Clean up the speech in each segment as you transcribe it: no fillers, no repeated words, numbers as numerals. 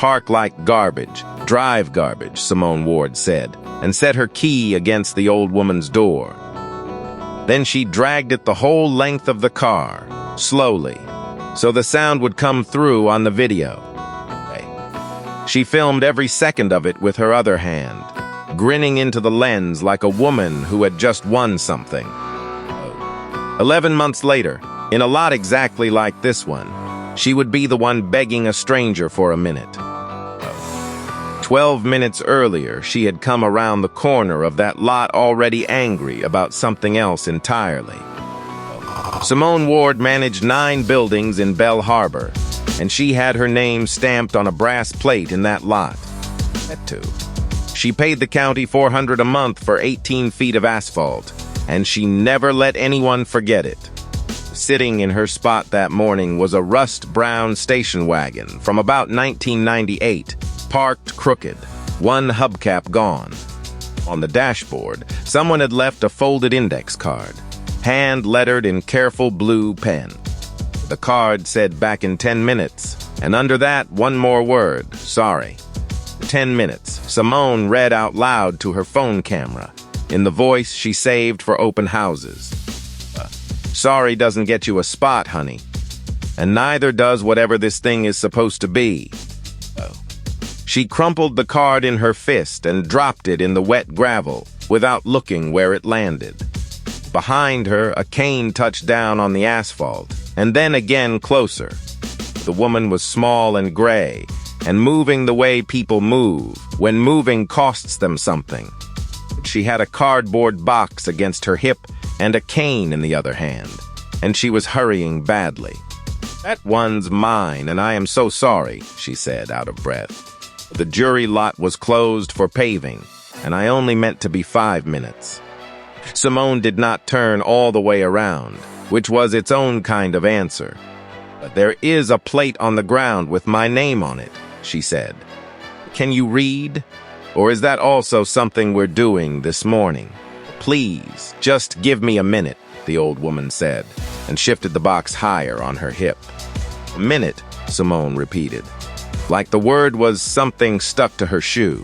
Park like garbage, drive garbage, Simone Ward said, and set her key against the old woman's door. Then she dragged it the whole length of the car, slowly, so the sound would come through on the video. She filmed every second of it with her other hand, grinning into the lens like a woman who had just won something. 11 months later, in a lot exactly like this one, she would be the one begging a stranger for a minute. 12 minutes earlier, she had come around the corner of that lot already angry about something else entirely. Simone Ward managed 9 buildings in Bell Harbor, and she had her name stamped on a brass plate in that lot. She paid the county $400 a month for 18 feet of asphalt, and she never let anyone forget it. Sitting in her spot that morning was a rust-brown station wagon from about 1998, parked crooked, one hubcap gone. On the dashboard, someone had left a folded index card, hand-lettered in careful blue pen. The card said back in 10 minutes, and under that, one more word, sorry. 10 minutes, Simone read out loud to her phone camera, in the voice she saved for open houses. Sorry doesn't get you a spot, honey. And neither does whatever this thing is supposed to be. She crumpled the card in her fist and dropped it in the wet gravel without looking where it landed. Behind her, a cane touched down on the asphalt, and then again closer. The woman was small and gray, and moving the way people move, when moving costs them something. She had a cardboard box against her hip and a cane in the other hand, and she was hurrying badly. That one's mine, and I am so sorry, she said, out of breath. The jury lot was closed for paving, and I only meant to be 5 minutes. Simone did not turn all the way around, which was its own kind of answer. But there is a plate on the ground with my name on it, she said. Can you read? Or is that also something we're doing this morning? Please, just give me a minute, the old woman said, and shifted the box higher on her hip. A minute, Simone repeated, like the word was something stuck to her shoe.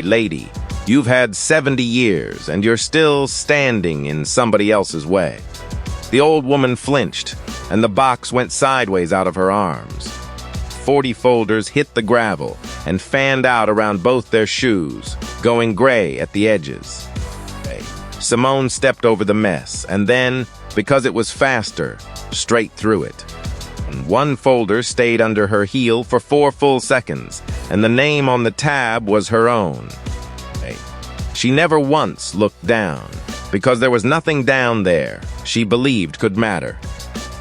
Lady, you've had 70 years, and you're still standing in somebody else's way. The old woman flinched, and the box went sideways out of her arms. 40 folders hit the gravel and fanned out around both their shoes, going gray at the edges. Simone stepped over the mess, and then, because it was faster, straight through it. And one folder stayed under her heel for 4 full seconds, and the name on the tab was her own. She never once looked down, because there was nothing down there she believed could matter.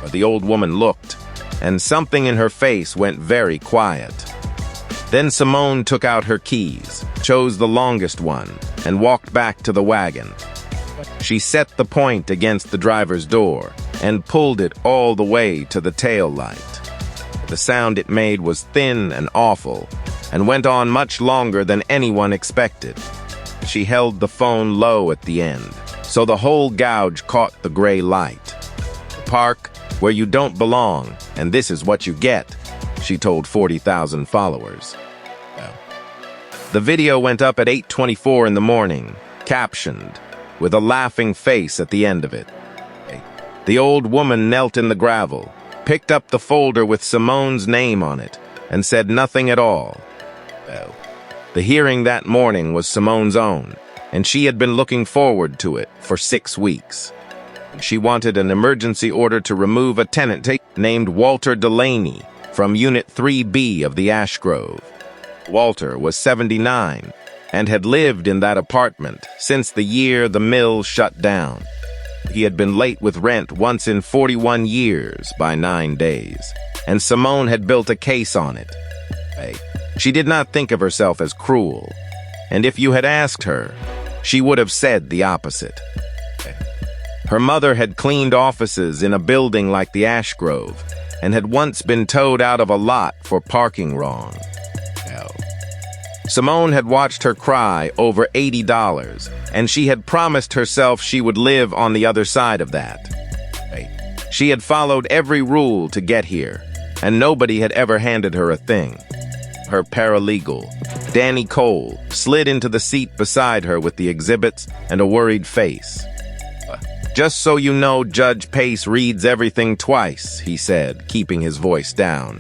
But the old woman looked, and something in her face went very quiet. Then Simone took out her keys, chose the longest one, and walked back to the wagon. She set the point against the driver's door and pulled it all the way to the tail light. The sound it made was thin and awful, and went on much longer than anyone expected. She held the phone low at the end, so the whole gouge caught the gray light. Park where you don't belong, and this is what you get, she told 40,000 followers. The video went up at 8:24 in the morning, captioned, with a laughing face at the end of it. The old woman knelt in the gravel, picked up the folder with Simone's name on it, and said nothing at all. The hearing that morning was Simone's own, and she had been looking forward to it for 6 weeks. She wanted an emergency order to remove a tenant named Walter Delaney from Unit 3B of the Ash Grove. Walter was 79 and had lived in that apartment since the year the mill shut down. He had been late with rent once in 41 years by 9 days, and Simone had built a case on it. She did not think of herself as cruel, and if you had asked her, she would have said the opposite. Her mother had cleaned offices in a building like the Ash Grove and had once been towed out of a lot for parking wrong. Simone had watched her cry over $80, and she had promised herself she would live on the other side of that. She had followed every rule to get here, and nobody had ever handed her a thing. Her paralegal, Danny Cole, slid into the seat beside her with the exhibits and a worried face. "Just so you know, Judge Pace reads everything twice," he said, keeping his voice down.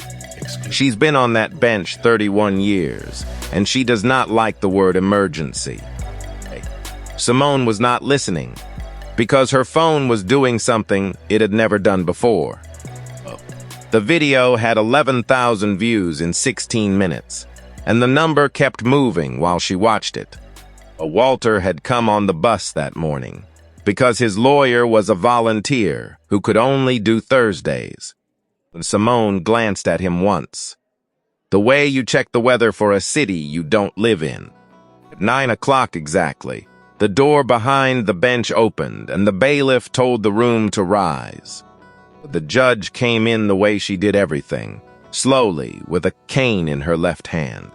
"She's been on that bench 31 years, and she does not like the word emergency." Simone was not listening, because her phone was doing something it had never done before. The video had 11,000 views in 16 minutes, and the number kept moving while she watched it. Walter had come on the bus that morning, because his lawyer was a volunteer who could only do Thursdays. Simone glanced at him once. The way you check the weather for a city you don't live in. At 9 o'clock exactly, the door behind the bench opened, and the bailiff told the room to rise. The judge came in the way she did everything, slowly, with a cane in her left hand.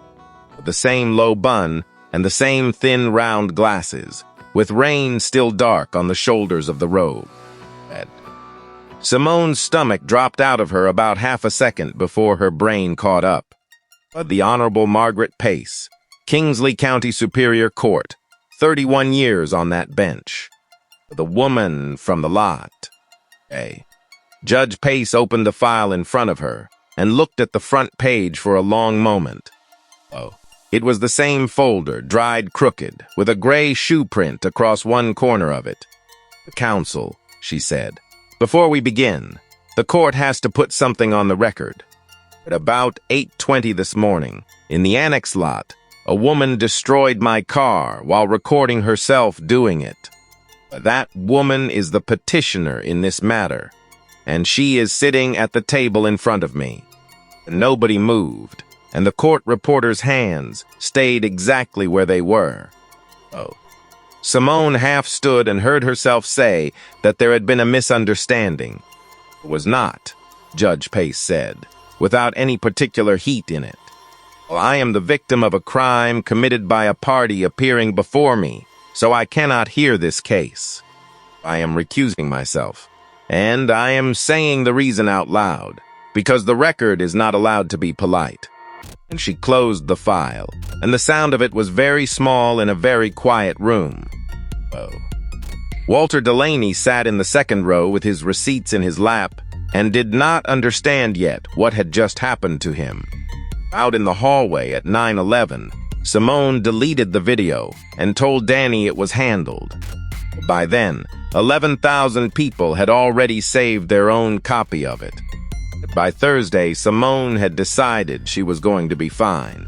The same low bun and the same thin round glasses, with rain still dark on the shoulders of the robe. Simone's stomach dropped out of her about half a second before her brain caught up. The Honorable Margaret Pace, Kingsley County Superior Court, 31 years on that bench. The woman from the lot. Judge Pace opened the file in front of her and looked at the front page for a long moment. It was the same folder, dried crooked, with a gray shoe print across one corner of it. "Counsel," she said, "before we begin, the court has to put something on the record. At about 8:20 this morning, in the annex lot, a woman destroyed my car while recording herself doing it. That woman is the petitioner in this matter, and she is sitting at the table in front of me." Nobody moved, and the court reporter's hands stayed exactly where they were. Simone half stood and heard herself say that there had been a misunderstanding. "It was not," Judge Pace said, without any particular heat in it. "I am the victim of a crime committed by a party appearing before me, so I cannot hear this case. I am recusing myself. And I am saying the reason out loud, because the record is not allowed to be polite." And she closed the file, and the sound of it was very small in a very quiet room. Walter Delaney sat in the second row with his receipts in his lap and did not understand yet what had just happened to him. Out in the hallway at 9:11, Simone deleted the video and told Danny it was handled. By then, 11,000 people had already saved their own copy of it. By Thursday, Simone had decided she was going to be fine.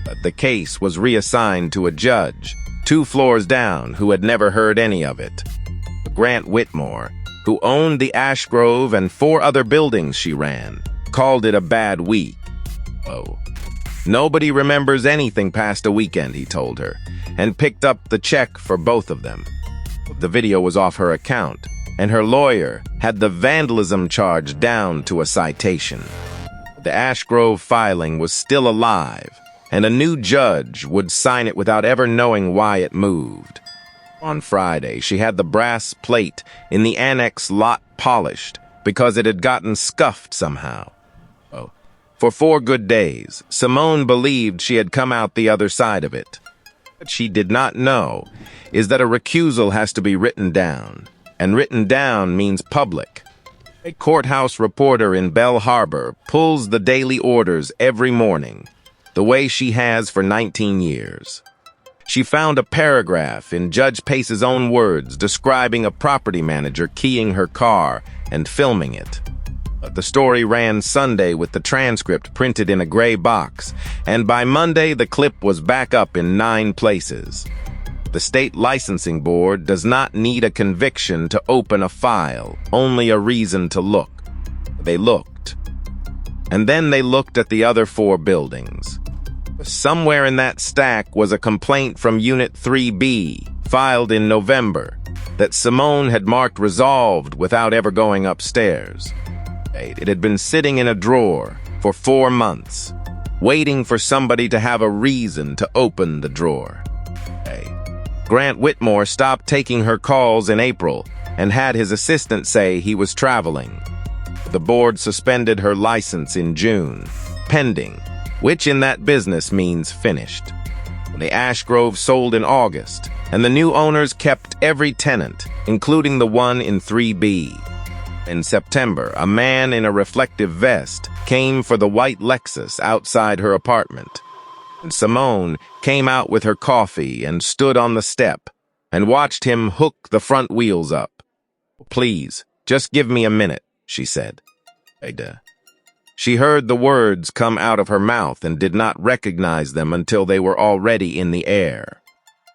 But the case was reassigned to a judge, 2 floors down, who had never heard any of it. Grant Whitmore, who owned the Ash Grove and 4 other buildings she ran, called it a bad week. Nobody remembers anything past a weekend, he told her, and picked up the check for both of them. The video was off her account, and her lawyer had the vandalism charge down to a citation. The Ash Grove filing was still alive, and a new judge would sign it without ever knowing why it moved. On Friday, she had the brass plate in the annex lot polished because it had gotten scuffed somehow. For 4 good days, Simone believed she had come out the other side of it. What she did not know is that a recusal has to be written down, and written down means public. A courthouse reporter in Belle Harbor pulls the daily orders every morning, the way she has for 19 years. She found a paragraph in Judge Pace's own words describing a property manager keying her car and filming it. The story ran Sunday with the transcript printed in a gray box, and by Monday the clip was back up in 9 places. The state licensing board does not need a conviction to open a file, only a reason to look. They looked. And then they looked at the other 4 buildings. Somewhere in that stack was a complaint from Unit 3B, filed in November, that Simone had marked resolved without ever going upstairs. It had been sitting in a drawer for 4 months, waiting for somebody to have a reason to open the drawer. Grant Whitmore stopped taking her calls in April and had his assistant say he was traveling. The board suspended her license in June, pending, which in that business means finished. The ash grove sold in August, and the new owners kept every tenant, including the one in 3B. In September, a man in a reflective vest came for the white Lexus outside her apartment. Simone came out with her coffee and stood on the step and watched him hook the front wheels up. "Please, just give me a minute," she said. She heard the words come out of her mouth and did not recognize them until they were already in the air.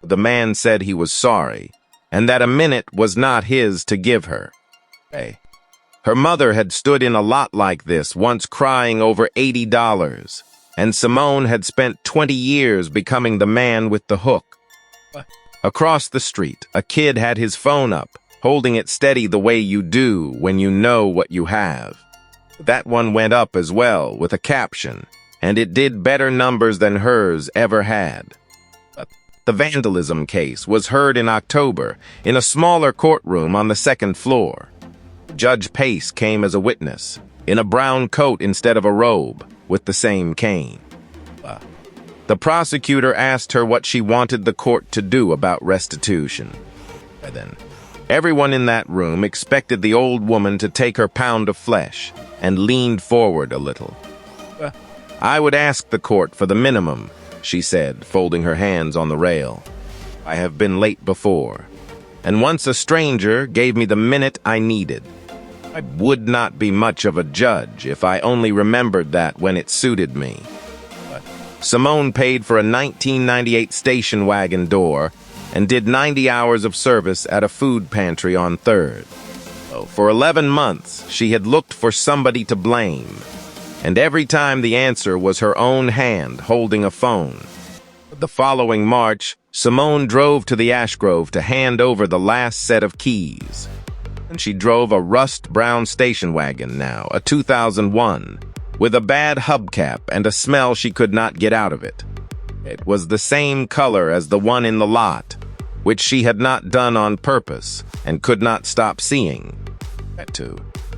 The man said he was sorry, and that a minute was not his to give her. Her mother had stood in a lot like this, once crying over $80, and Simone had spent 20 years becoming the man with the hook. Across the street, a kid had his phone up, holding it steady the way you do when you know what you have. That one went up as well, with a caption, and it did better numbers than hers ever had. The vandalism case was heard in October in a smaller courtroom on the second floor. Judge Pace came as a witness, in a brown coat instead of a robe, with the same cane. The prosecutor asked her what she wanted the court to do about restitution. Everyone in that room expected the old woman to take her pound of flesh and leaned forward a little. "I would ask the court for the minimum," she said, folding her hands on the rail. "I have been late before, and once a stranger gave me the minute I needed. I would not be much of a judge if I only remembered that when it suited me." Simone paid for a 1998 station wagon door and did 90 hours of service at a food pantry on 3rd. For 11 months, she had looked for somebody to blame, and every time the answer was her own hand holding a phone. The following March, Simone drove to the ash grove to hand over the last set of keys. And she drove a rust-brown station wagon now, a 2001, with a bad hubcap and a smell she could not get out of it. It was the same color as the one in the lot, which she had not done on purpose and could not stop seeing.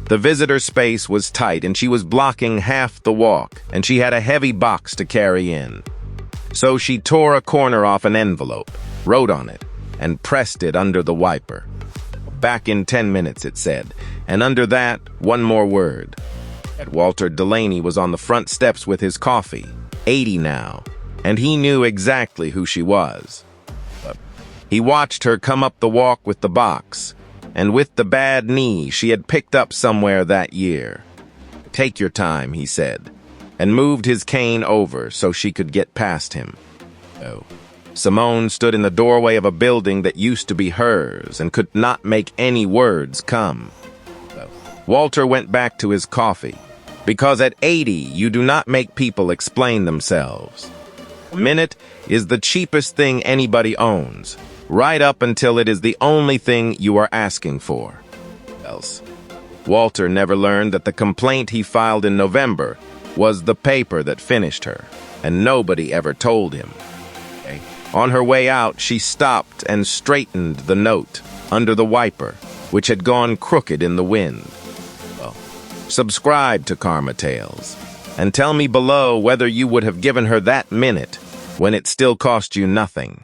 The visitor space was tight and she was blocking half the walk, and she had a heavy box to carry in. So she tore a corner off an envelope, wrote on it, and pressed it under the wiper. "Back in 10 minutes," it said, and under that, one more word. Walter Delaney was on the front steps with his coffee, 80 now, and he knew exactly who she was. He watched her come up the walk with the box, and with the bad knee she had picked up somewhere that year. "Take your time," he said, and moved his cane over so she could get past him. Simone stood in the doorway of a building that used to be hers and could not make any words come. Walter went back to his coffee, because at 80 you do not make people explain themselves. A minute is the cheapest thing anybody owns, right up until it is the only thing you are asking for. Walter never learned that the complaint he filed in November was the paper that finished her, and nobody ever told him. On her way out, she stopped and straightened the note under the wiper, which had gone crooked in the wind. Subscribe to Karma Tales, and tell me below whether you would have given her that minute when it still cost you nothing.